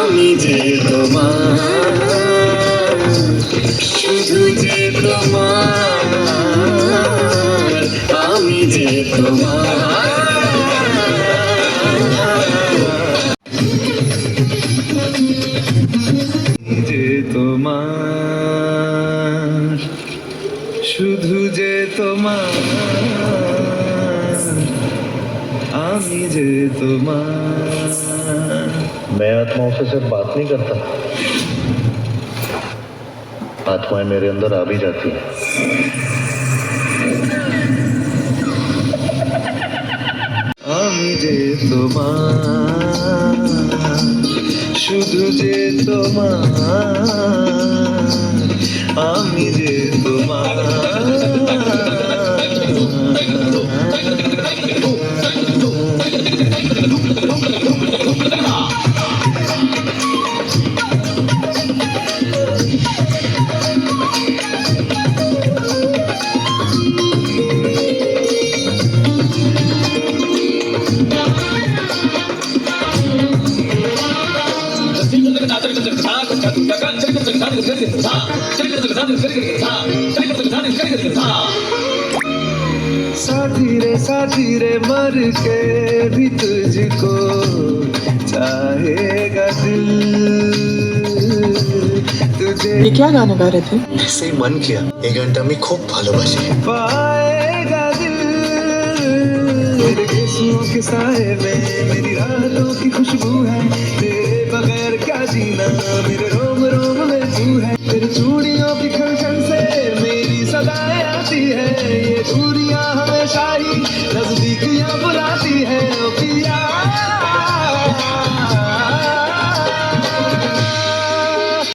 আমি যে তোমার, শুধু যে তোমার, আমি যে তোমার। যে তোমার, শুধু যে তোমার, আমি যে তোমার। मैं आत्माओं से सिर्फ बात नहीं करता, आत्माएं मेरे अंदर आ भी जाती है। আমি যে তোমার, শুধু যে তোমার, আমি যে তোমার। साथी रे मर के भी तुझको चाहेगा दिल, तुझे ये क्या गाना गा रहे थे? ऐसे ही मन किया, ये घंटा में खूब भालोबासी पाएगा दिल। मेरे केसुओं के साए में मेरी रातों की खुशबू है।